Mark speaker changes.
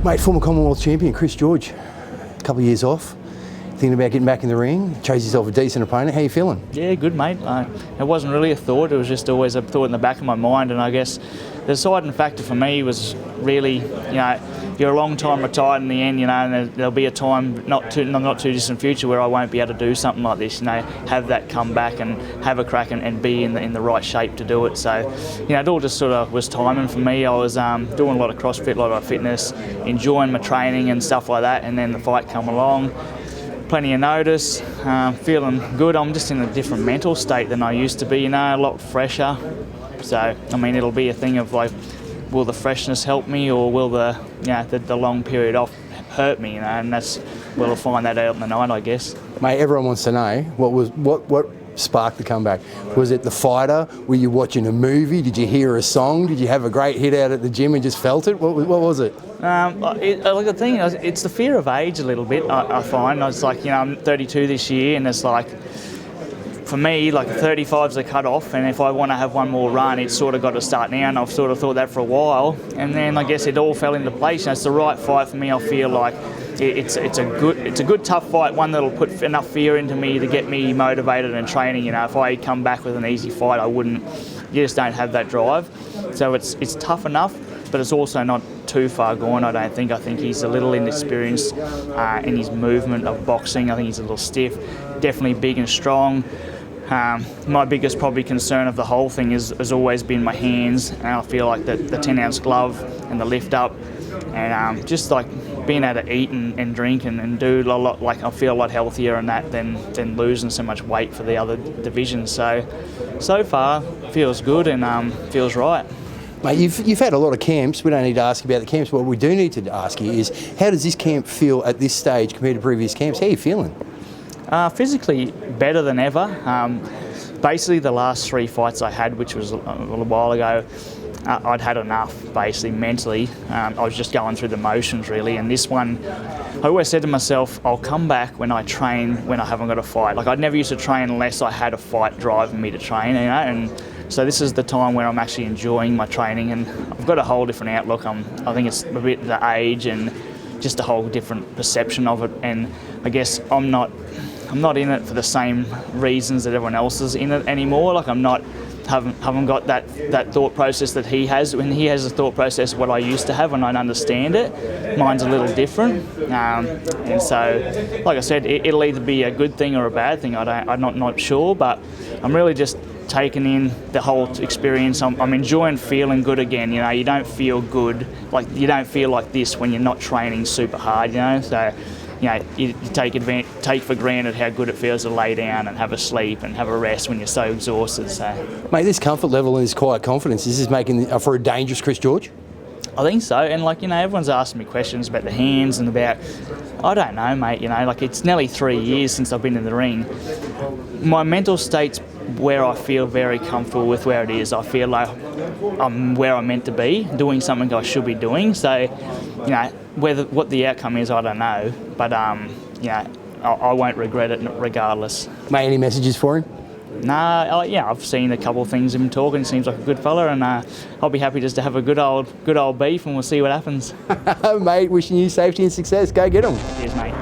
Speaker 1: Mate, former Commonwealth champion Kris George, a couple of years off, thinking about getting back in the ring, chose yourself a decent opponent. How you feeling?
Speaker 2: Yeah, good, mate. It wasn't really a thought, it was just always a thought in the back of my mind, and I guess the deciding factor for me was really, you're a long time retired in the end, and there'll be a time not too distant future where I won't be able to do something like this, have that come back and have a crack and be in the right shape to do it. So, it all just sort of was timing for me. I was doing a lot of CrossFit, a lot of fitness, enjoying my training and stuff like that, and then the fight come along. Plenty of notice, feeling good. I'm just in a different mental state than I used to be, a lot fresher. So, it'll be a thing of like, will the freshness help me, or will the long period off hurt me? And we'll find that out in the night, I guess.
Speaker 1: Mate, everyone wants to know what sparked the comeback. Was it the fighter? Were you watching a movie? Did you hear a song? Did you have a great hit out at the gym and just felt it? What was it?
Speaker 2: The thing is, it's the fear of age a little bit. I find it's like I'm 32 this year, and it's like, for me, like 35 is the cut-off, and if I want to have one more run, it's sort of got to start now, and I've sort of thought that for a while, and then I guess it all fell into place. It's the right fight for me. I feel like it's a good tough fight, one that'll put enough fear into me to get me motivated and training. If I come back with an easy fight, I wouldn't. You just don't have that drive, so it's tough enough, but it's also not too far gone, I don't think. I think he's a little inexperienced in his movement of boxing. I think he's a little stiff, definitely big and strong. My biggest probably concern of the whole thing has always been my hands, and I feel like the 10-ounce glove and the lift up, and just like being able to eat and drink and do a lot, like I feel a lot healthier in that than losing so much weight for the other divisions. So far feels good and feels right.
Speaker 1: Mate, you've had a lot of camps. We don't need to ask you about the camps. What we do need to ask you is, how does this camp feel at this stage compared to previous camps? How are you feeling?
Speaker 2: Physically better than ever. Basically the last 3 fights I had, which was a little while ago, I'd had enough, basically, mentally. I was just going through the motions, really, and this one, I always said to myself, I'll come back when I train, when I haven't got a fight. Like, I'd never used to train unless I had a fight driving me to train, and so this is the time where I'm actually enjoying my training, and I've got a whole different outlook. I think it's a bit the age and just a whole different perception of it, and I guess I'm not in it for the same reasons that everyone else is in it anymore. Like, haven't got that thought process that he has. When he has a thought process what I used to have, and I understand it. Mine's a little different, and so, like I said, it'll either be a good thing or a bad thing. I'm not sure, but I'm really just taking in the whole experience. I'm enjoying feeling good again. You don't feel good, like you don't feel like this when you're not training super hard. So. You take for granted how good it feels to lay down and have a sleep and have a rest when you're so exhausted. So,
Speaker 1: mate, this comfort level and this quiet confidence, is this making for a dangerous Kris George?
Speaker 2: I think so, and everyone's asking me questions about the hands and about, I don't know, mate. It's nearly 3 years since I've been in the ring. My mental state's where I feel very comfortable with where it is. I feel like I'm where I'm meant to be, doing something I should be doing. So, what the outcome is, I don't know. But, I won't regret it regardless.
Speaker 1: Mate, any messages for him?
Speaker 2: Nah, I've seen a couple of things of him talking. He seems like a good fella, and I'll be happy just to have a good old beef, and we'll see what happens.
Speaker 1: Mate, wishing you safety and success. Go get him.
Speaker 2: Cheers, mate.